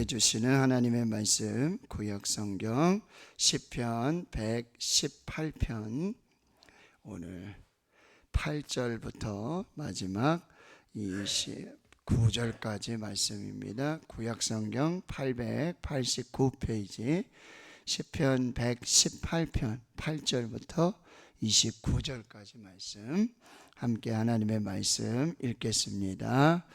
주시는 하나님의 말씀 구약성경 시편 118편 오늘 8절부터 마지막 29절까지 말씀입니다. 구약성경 889페이지 시편 118편 8절부터 29절까지 말씀 함께 하나님의 말씀 읽겠습니다.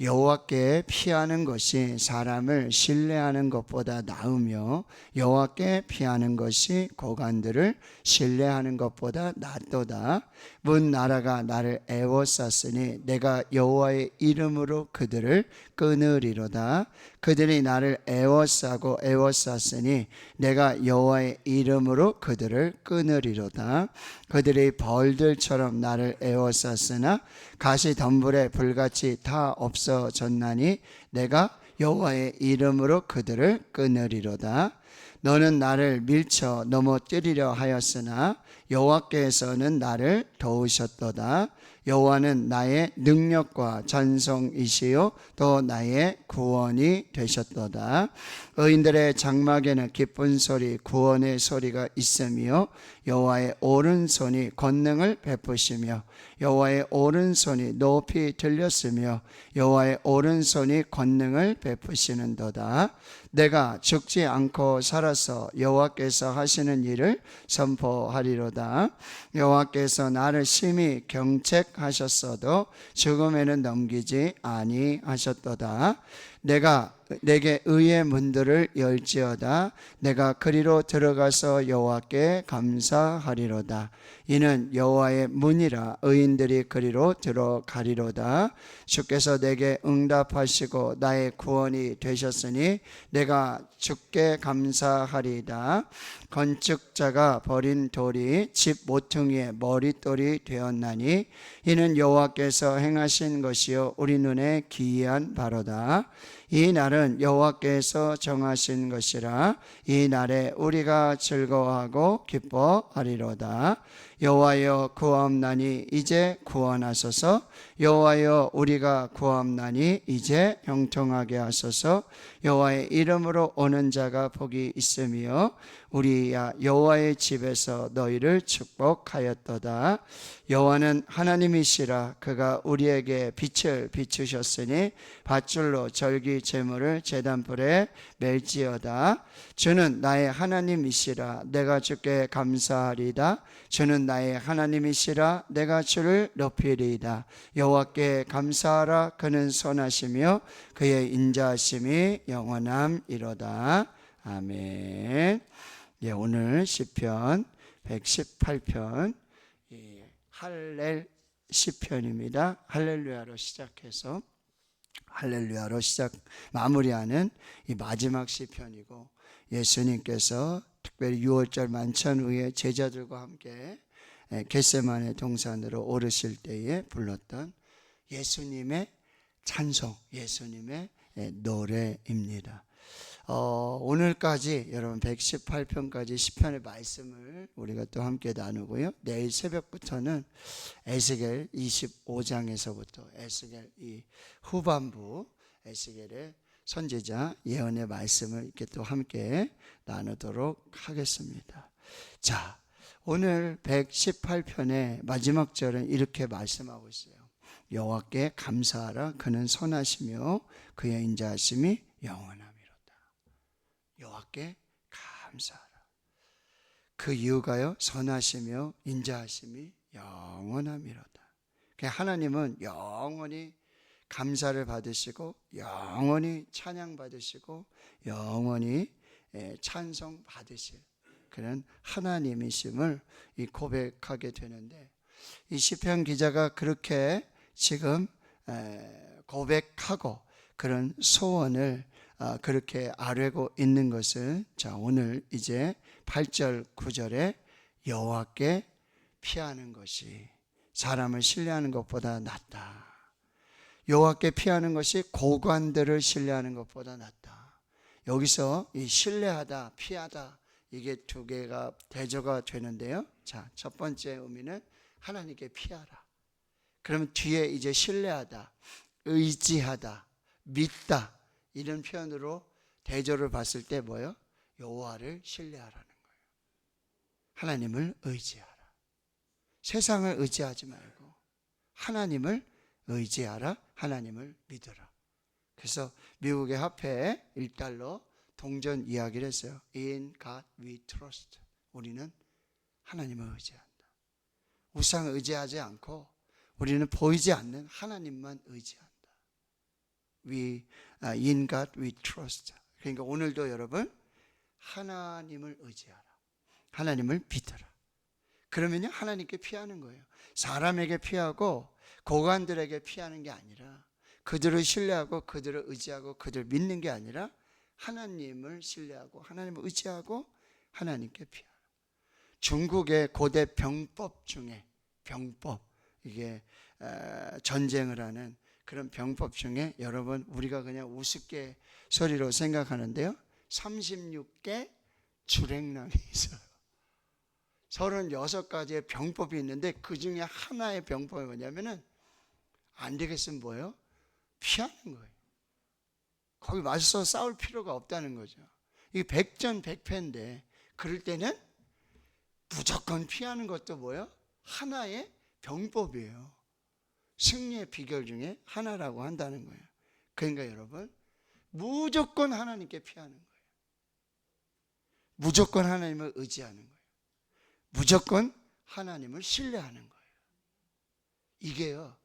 여호와께 피하는 것이 사람을 신뢰하는 것보다 나으며 여호와께 피하는 것이 고관들을 신뢰하는 것보다 낫도다. 문 나라가 나를 애워쌌으니 내가 여호와의 이름으로 그들을 끊으리로다. 그들이 나를 애워싸고 애워쌌으니 내가 여호와의 이름으로 그들을 끊으리로다. 그들이 벌들처럼 나를 애워쌌으나 가시덤불에 불같이 다 없어졌나니 내가 여호와의 이름으로 그들을 끊으리로다. 너는 나를 밀쳐 넘어뜨리려 하였으나 여호와께서는 나를 도우셨도다. 여호와는 나의 능력과 전성이시요 또 나의 구원이 되셨도다. 의인들의 장막에는 기쁜 소리 구원의 소리가 있으며 여호와의 오른손이 권능을 베푸시며 여호와의 오른손이 높이 들렸으며 여호와의 오른손이 권능을 베푸시는도다. 내가 죽지 않고 살아서 여호와께서 하시는 일을 선포하리로다. 여호와께서 나를 심히 경책하셨어도 죽음에는 넘기지 아니하셨도다. 내가 내게 의의 문들을 열지어다. 내가 그리로 들어가서 여호와께 감사하리로다. 이는 여호와의 문이라 의인들이 그리로 들어가리로다. 주께서 내게 응답하시고 나의 구원이 되셨으니 내가 주께 감사하리이다. 건축자가 버린 돌이 집 모퉁이의 머릿돌이 되었나니 이는 여호와께서 행하신 것이요 우리 눈에 기이한 바로다. 이 날은 여호와께서 정하신 것이라 이 날에 우리가 즐거워하고 기뻐하리로다. 여호와여 구하옵나니 이제 구원하소서. 여호와여 우리가 구하옵나니 이제 형통하게 하소서. 여호와의 이름으로 오는 자가 복이 있으며 우리야 여호와의 집에서 너희를 축복하였도다. 여호와는 하나님이시라. 그가 우리에게 빛을 비추셨으니 밧줄로 절기 제물을 제단불에 멜지어다. 주는 나의 하나님이시라. 내가 주께 감사하리이다. 주는 나의 하나님이시라. 내가 주를 높이리이다. 여호와께 감사하라. 그는 선하시며 그의 인자하심이 영원함이로다. 아멘. 오늘 시편 118편 할렐 시편입니다. 할렐루야로 시작해서 할렐루야로 마무리하는 이 마지막 시편이고, 예수님께서 특별히 6월절 만찬 후에 제자들과 함께 겟세마네 동산으로 오르실 때에 불렀던 예수님의 찬송, 예수님의 노래입니다. 오늘까지 여러분 118편까지 시편의 말씀을 우리가 또 함께 나누고요. 내일 새벽부터는 에스겔 25장에서부터 에스겔 이 후반부 에스겔의 선지자 예언의 말씀을 이렇게 또 함께 나누도록 하겠습니다. 자, 오늘 118편의 마지막 절은 이렇게 말씀하고 있어요. 여호와께 감사하라. 그는 선하시며 그의 인자하심이 영원함이로다. 여호와께 감사하라. 그 이유가요, 선하시며 인자하심이 영원함이로다. 하나님은 영원히 감사를 받으시고 영원히 찬양 받으시고 영원히 찬송 받으실 그런 하나님이심을 고백하게 되는데, 이 시편 기자가 그렇게 지금 고백하고 그런 소원을 그렇게 아뢰고 있는 것은, 자, 오늘 이제 8절 9절에 여호와께 피하는 것이 사람을 신뢰하는 것보다 낫다. 여호와께 피하는 것이 고관들을 신뢰하는 것보다 낫다. 여기서 이 신뢰하다, 피하다, 이게 두 개가 대조가 되는데요. 자, 첫 번째 의미는 하나님께 피하라. 그러면 뒤에 이제 신뢰하다, 의지하다, 믿다, 이런 표현으로 대조를 봤을 때 뭐예요? 여호와를 신뢰하라는 거예요. 하나님을 의지하라. 세상을 의지하지 말고 하나님을 의지하라. 하나님을 믿어라. 그래서 미국의 화폐에 $1 동전 이야기를 했어요. In God we trust. 우리는 하나님을 의지한다. 우상을 의지하지 않고 우리는 보이지 않는 하나님만 의지한다. In God we trust. 그러니까 오늘도 여러분 하나님을 의지하라. 하나님을 믿어라. 그러면요 하나님께 피하는 거예요. 사람에게 피하고 고관들에게 피하는 게 아니라, 그들을 신뢰하고 그들을 의지하고 그들을 믿는 게 아니라 하나님을 신뢰하고 하나님을 의지하고 하나님께 피하라. 중국의 고대 병법 중에, 병법, 이게 전쟁을 하는 그런 병법 중에 여러분 우리가 그냥 우습게 소리로 생각하는데요, 36개 주랭랑이 있어요. 36가지의 병법이 있는데 그 중에 하나의 병법이 뭐냐면은 안 되겠으면 뭐예요? 피하는 거예요. 거기 맞서 싸울 필요가 없다는 거죠. 이게 백전백패인데 그럴 때는 무조건 피하는 것도 뭐예요? 하나의 병법이에요. 승리의 비결 중에 하나라고 한다는 거예요. 그러니까 여러분 무조건 하나님께 피하는 거예요. 무조건 하나님을 의지하는 거예요. 무조건 하나님을 신뢰하는 거예요. 이게요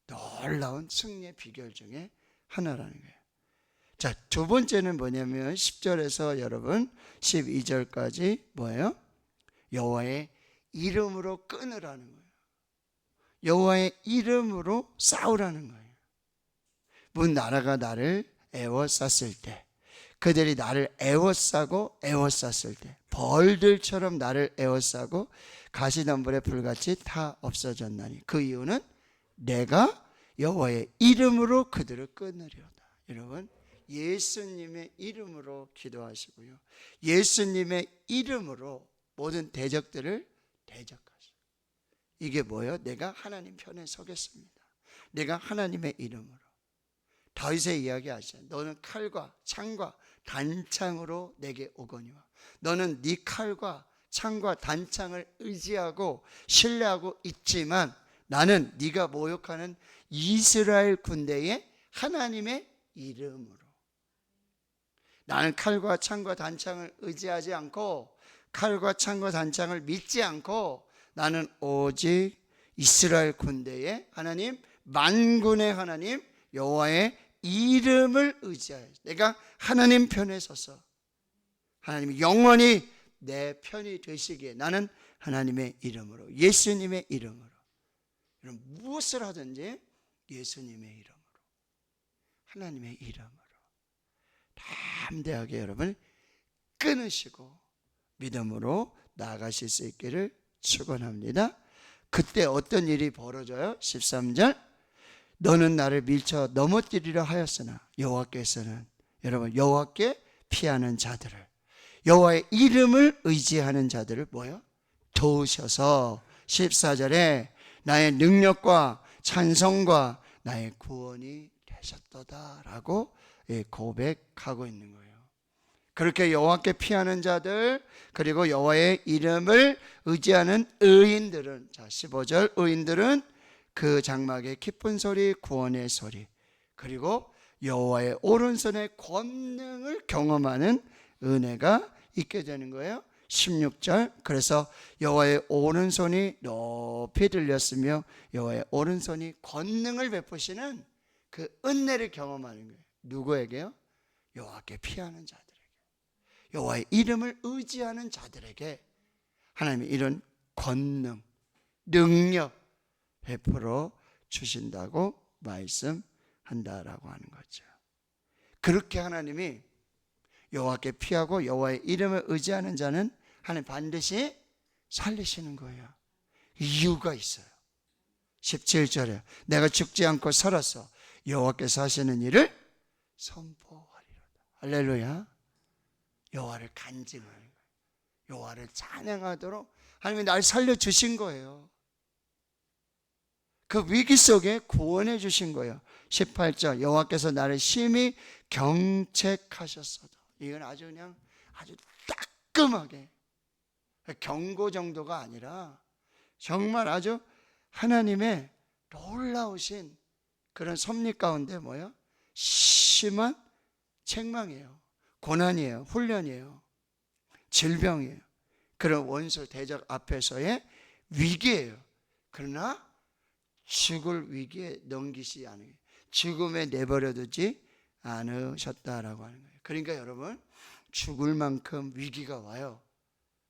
놀라운 승리의 비결 중에 하나라는 거예요. 자, 두 번째는 뭐냐면 10절에서 여러분 12절까지 뭐예요? 여호와의 이름으로 끊으라는 거예요. 여호와의 이름으로 싸우라는 거예요. 문 나라가 나를 애워쌌을 때, 그들이 나를 애워싸고 애워쌌을 때, 벌들처럼 나를 애워싸고 가시덤불에 불같이 다 없어졌나니 그 이유는 내가 여호와의 이름으로 그들을 끊으려다. 여러분 예수님의 이름으로 기도하시고요, 예수님의 이름으로 모든 대적들을 대적하시고, 이게 뭐예요? 내가 하나님 편에 서겠습니다. 내가 하나님의 이름으로. 다윗의 이야기 아시죠? 너는 칼과 창과 단창으로 내게 오거니와, 너는 네 칼과 창과 단창을 의지하고 신뢰하고 있지만 나는 네가 모욕하는 이스라엘 군대의 하나님의 이름으로. 나는 칼과 창과 단창을 의지하지 않고 칼과 창과 단창을 믿지 않고 나는 오직 이스라엘 군대의 하나님, 만군의 하나님 여호와의 이름을 의지하여 내가 하나님 편에 서서 하나님이 영원히 내 편이 되시기에 나는 하나님의 이름으로, 예수님의 이름으로, 무엇을 하든지 예수님의 이름으로, 하나님의 이름으로 담대하게 여러분 끊으시고 믿음으로 나아가실 수 있기를 축원합니다. 그때 어떤 일이 벌어져요? 13절, 너는 나를 밀쳐 넘어뜨리려 하였으나 여호와께서는, 여러분 여호와께 피하는 자들을, 여호와의 이름을 의지하는 자들을 뭐요? 도우셔서 14절에 나의 능력과 찬송과 나의 구원이 되셨도다라고 고백하고 있는 거예요. 그렇게 여호와께 피하는 자들, 그리고 여호와의 이름을 의지하는 의인들은, 자 15절, 의인들은 그 장막의 기쁜 소리, 구원의 소리, 그리고 여호와의 오른손의 권능을 경험하는 은혜가 있게 되는 거예요. 16절, 그래서 여호와의 오른손이 높이 들렸으며 여호와의 오른손이 권능을 베푸시는 그 은혜를 경험하는 거예요. 누구에게요? 여호와께 피하는 자들에게, 여호와의 이름을 의지하는 자들에게 하나님이 이런 권능, 능력 베풀어 주신다고 말씀한다라고 하는 거죠. 그렇게 하나님이 여호와께 피하고 여호와의 이름을 의지하는 자는 하나님 반드시 살리시는 거예요. 이유가 있어요. 17절에 내가 죽지 않고 살아서 여호와께서 하시는 일을 선포하리로다. 할렐루야. 여호와를 간증하는 거예요. 여호와를 찬양하도록 하나님이 날 살려주신 거예요. 그 위기 속에 구원해 주신 거예요. 18절, 여호와께서 나를 심히 경책하셨어도. 이건 아주 그냥 아주 따끔하게 경고 정도가 아니라 정말 아주 하나님의 놀라우신 그런 섭리 가운데 뭐예요? 심한 책망이에요. 고난이에요. 훈련이에요. 질병이에요. 그런 원수 대적 앞에서의 위기예요. 그러나 죽을 위기에 넘기시지 않으요 죽음에 내버려두지 않으셨다라고 하는 거예요. 그러니까 여러분, 죽을 만큼 위기가 와요.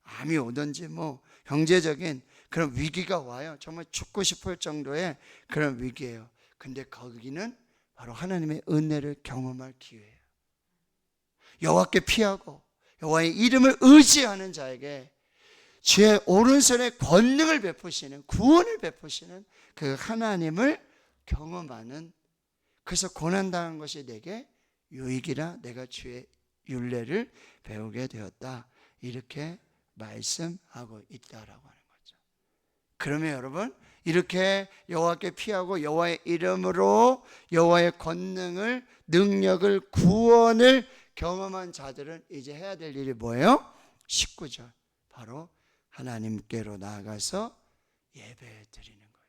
암이 오든지 뭐 경제적인 그런 위기가 와요. 정말 죽고 싶을 정도의 그런 위기예요. 근데 거기는 바로 하나님의 은혜를 경험할 기회예요. 여호와께 피하고 여호와의 이름을 의지하는 자에게 주의 오른손에 권능을 베푸시는, 구원을 베푸시는 그 하나님을 경험하는, 그래서 고난당한 것이 내게 유익이라 내가 주의 율례를 배우게 되었다, 이렇게 말씀하고 있다라고 하는 거죠. 그러면 여러분, 이렇게 여호와께 피하고 여호와의 이름으로 여호와의 권능을, 능력을, 구원을 경험한 자들은 이제 해야 될 일이 뭐예요? 19절, 바로 하나님께로 나아가서 예배 드리는 거예요.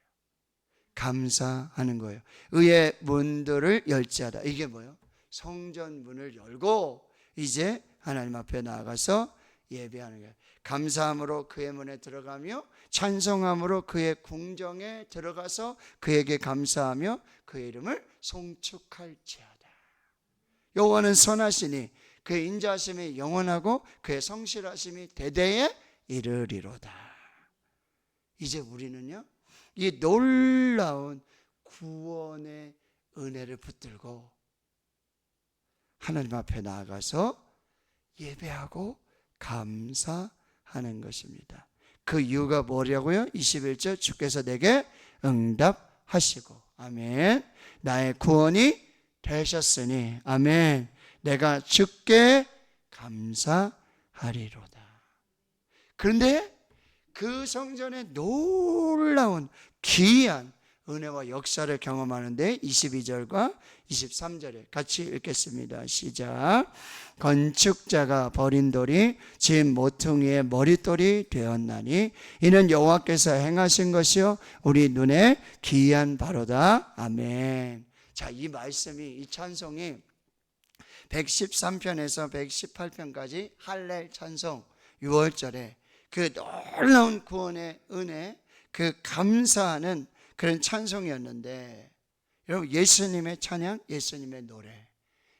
감사하는 거예요. 의의 문들을 열지하다. 이게 뭐예요? 성전 문을 열고 이제 하나님 앞에 나아가서 예배하는 거예요. 감사함으로 그의 문에 들어가며 찬송함으로 그의 궁정에 들어가서 그에게 감사하며 그의 이름을 송축할지어다. 여호와는 선하시니 그의 인자하심이 영원하고 그의 성실하심이 대대에 이르리로다. 이제 우리는요, 이 놀라운 구원의 은혜를 붙들고 하나님 앞에 나아가서 예배하고 감사하는 것입니다. 그 이유가 뭐냐고요? 21절, 주께서 내게 응답하시고, 아멘, 나의 구원이 되셨으니, 아멘, 내가 주께 감사하리로다. 그런데 그 성전의 놀라운 귀한 은혜와 역사를 경험하는데 22절과 23절에 같이 읽겠습니다. 시작. 건축자가 버린 돌이 집 모퉁이의 머릿돌이 되었나니 이는 여호와께서 행하신 것이요 우리 눈에 기이한 바로다. 아멘. 자, 이 말씀이, 이 찬송이 113편에서 118편까지 할렐 찬송 6월절에 그 놀라운 구원의 은혜, 그 감사하는 그런 찬송이었는데, 여러분, 예수님의 찬양, 예수님의 노래,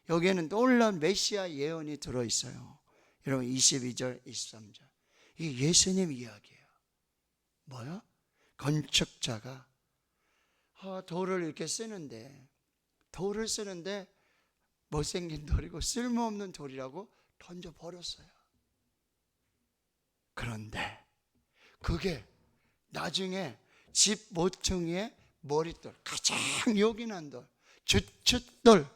여기에는 놀라운 메시아 예언이 들어있어요. 여러분, 22절, 23절, 이 예수님 이야기예요. 뭐요? 건축자가 돌을 이렇게 쓰는데, 돌을 쓰는데 못생긴 돌이고 쓸모없는 돌이라고 던져버렸어요. 그런데 그게 나중에 집 모퉁이의 머릿돌, 가장 요긴한 돌, 주춧돌,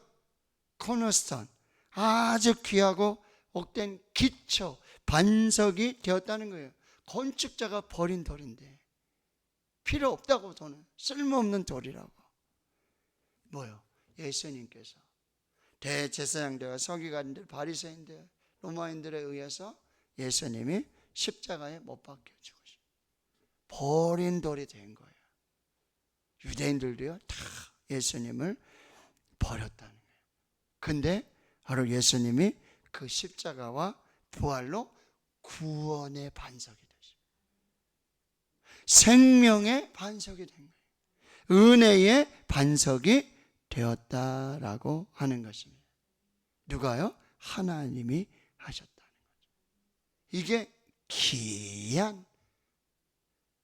코너스톤, 아주 귀하고 옥된 기초, 반석이 되었다는 거예요. 건축자가 버린 돌인데 필요 없다고, 저는 쓸모없는 돌이라고. 뭐요? 예수님께서 대제사장들과 서기관들, 바리새인들, 로마인들에 의해서 예수님이 십자가에 못 박혀 죽으신, 버린 돌이 된 거예요. 유대인들도요, 다 예수님을 버렸다는 거예요. 근데 바로 예수님이 그 십자가와 부활로 구원의 반석이 되십니다. 생명의 반석이 된 거예요. 은혜의 반석이 되었다라고 하는 것입니다. 누가요? 하나님이 하셨다는 거죠. 이게 귀한,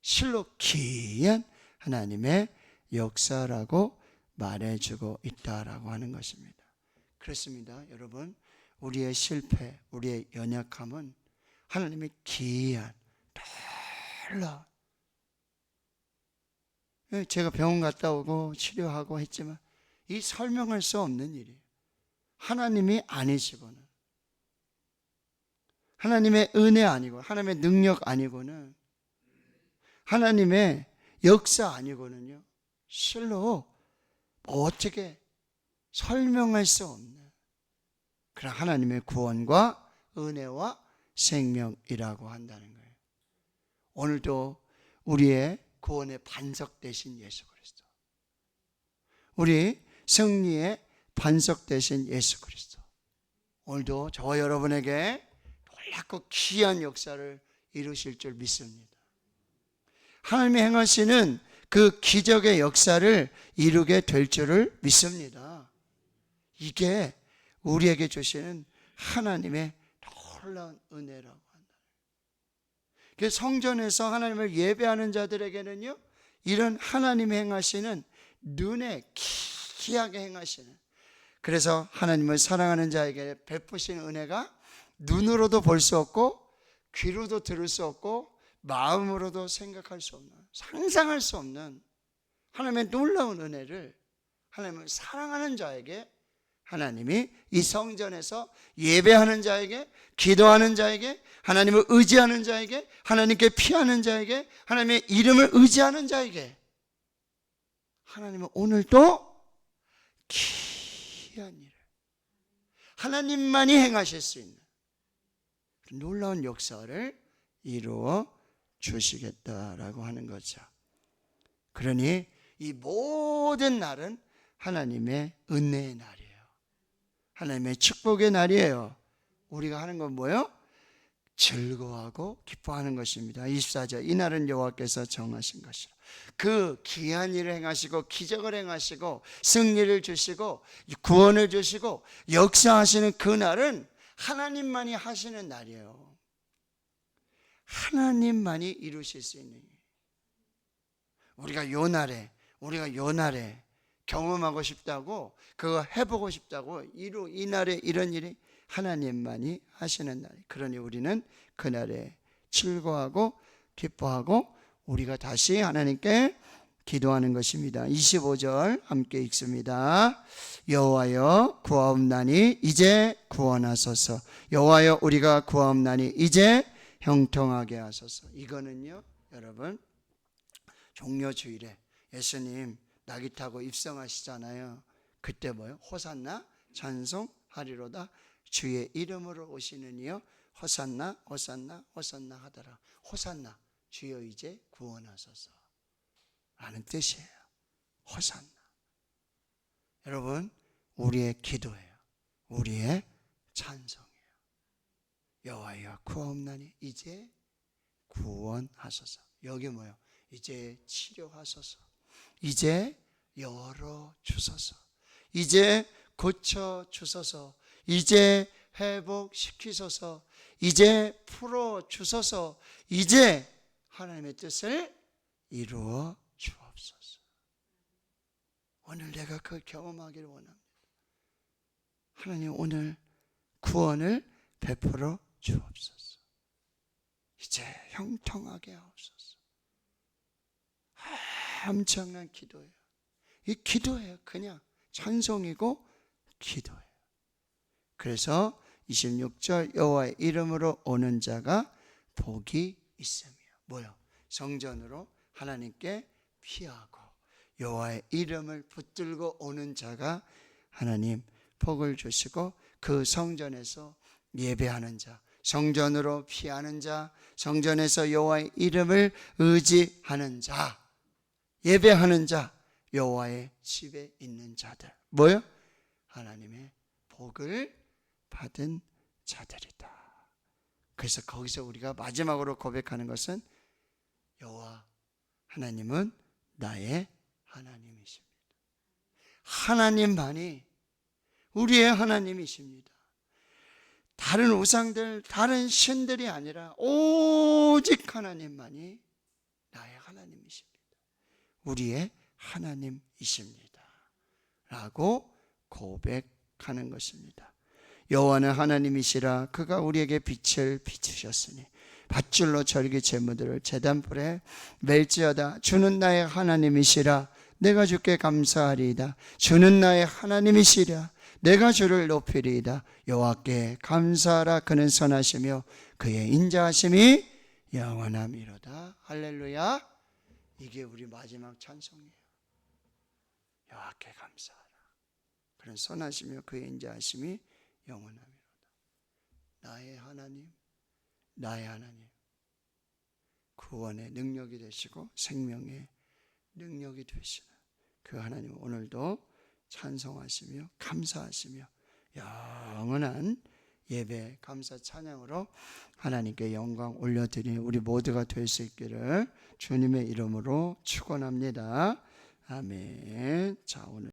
실로 귀한 하나님의 역사라고 말해주고 있다라고 하는 것입니다. 그렇습니다. 여러분, 우리의 실패, 우리의 연약함은 하나님의 귀한, 놀라운, 제가 병원 갔다 오고 치료하고 했지만 이 설명할 수 없는 일이에요. 하나님이 아니시고는, 하나님의 은혜 아니고, 하나님의 능력 아니고는, 하나님의 역사 아니고는요, 실로 어떻게 설명할 수 없는 그런 하나님의 구원과 은혜와 생명이라고 한다는 거예요. 오늘도 우리의 구원의 반석 되신 예수 그리스도, 우리 승리의 반석 되신 예수 그리스도, 오늘도 저와 여러분에게 놀랍고 귀한 역사를 이루실 줄 믿습니다. 하나님이 행하시는 그 기적의 역사를 이루게 될 줄을 믿습니다. 이게 우리에게 주시는 하나님의 놀라운 은혜라고 한다. 성전에서 하나님을 예배하는 자들에게는요, 이런 하나님이 행하시는 눈에 기이하게 행하시는, 그래서 하나님을 사랑하는 자에게 베푸신 은혜가 눈으로도 볼 수 없고 귀로도 들을 수 없고 마음으로도 생각할 수 없는, 상상할 수 없는 하나님의 놀라운 은혜를 하나님을 사랑하는 자에게 하나님이 이 성전에서 예배하는 자에게, 기도하는 자에게, 하나님을 의지하는 자에게, 하나님께 피하는 자에게, 하나님의 이름을 의지하는 자에게 하나님은 오늘도 귀한 일을 하나님만이 행하실 수 있는 놀라운 역사를 이루어 주시겠다라고 하는 거죠. 그러니 이 모든 날은 하나님의 은혜의 날이에요. 하나님의 축복의 날이에요. 우리가 하는 건 뭐예요? 즐거워하고 기뻐하는 것입니다. 24절, 이 날은 여호와께서 정하신 것이라. 그 귀한 일을 행하시고 기적을 행하시고 승리를 주시고 구원을 주시고 역사하시는 그 날은 하나님만이 하시는 날이에요. 하나님만이 이루실 수 있는 일. 우리가 요 날에 경험하고 싶다고, 그거 해보고 싶다고, 이 날에 이런 일이 하나님만이 하시는 날. 그러니 우리는 그날에 즐거워하고 기뻐하고 우리가 다시 하나님께 기도하는 것입니다. 25절 함께 읽습니다. 여호와여 구하옵나니 이제 구원하소서. 여호와여 우리가 구하옵나니 이제 형통하게 하소서. 이거는요, 여러분, 종려주일에 예수님 나귀 타고 입성하시잖아요. 그때 뭐요? 호산나 찬송하리로다 주의 이름으로 오시는 이여 호산나 호산나 호산나 하더라. 호산나, 주여 이제 구원하소서 라는 뜻이에요. 호산나. 여러분, 우리의 기도예요. 우리의 찬송이에요. 여호와여 구하옵나니 이제 구원하소서. 여기 뭐요? 이제 치료하소서. 이제 열어주소서. 이제 고쳐주소서. 이제 회복시키소서. 이제 풀어주소서. 이제 하나님의 뜻을 이루어 주옵소서. 오늘 내가 그 경험하기를 원합니다. 하나님 오늘 구원을 베풀어 주옵소서. 이제 형통하게 하옵소서. 엄청난 기도예요. 이 기도예요. 그냥 찬송이고 기도예요. 그래서 26절 여호와의 이름으로 오는 자가 복이 있으며, 뭐요? 성전으로 하나님께 피하고 여호와의 이름을 붙들고 오는 자가 하나님 복을 주시고, 그 성전에서 예배하는 자, 성전으로 피하는 자, 성전에서 여호와의 이름을 의지하는 자, 예배하는 자, 여호와의 집에 있는 자들, 뭐요? 하나님의 복을 받은 자들이다. 그래서 거기서 우리가 마지막으로 고백하는 것은 여호와 하나님은 나의 하나님이십니다. 하나님만이 우리의 하나님이십니다. 다른 우상들, 다른 신들이 아니라 오직 하나님만이 나의 하나님이십니다. 우리의 하나님이십니다 라고 고백하는 것입니다. 여호와는 하나님이시라. 그가 우리에게 빛을 비추셨으니 밧줄로 절기 제무들을 제단불에 멜지어다. 주는 나의 하나님이시라. 내가 주께 감사하리이다. 주는 나의 하나님이시라. 내가 주를 높이리이다. 여호와께 감사하라. 그는 선하시며 그의 인자하심이 영원함이로다. 할렐루야. 이게 우리 마지막 찬송이에요. 여호와께 감사하라. 그는 선하시며 그의 인자하심이 영원하미로다. 나의 하나님, 나의 하나님, 구원의 능력이 되시고 생명의 능력이 되시는 그 하나님 오늘도 찬송하시며 감사하시며 영원한 예배 감사 찬양으로 하나님께 영광 올려드리는 우리 모두가 될 수 있기를 주님의 이름으로 축원합니다. 아멘. 자, 오늘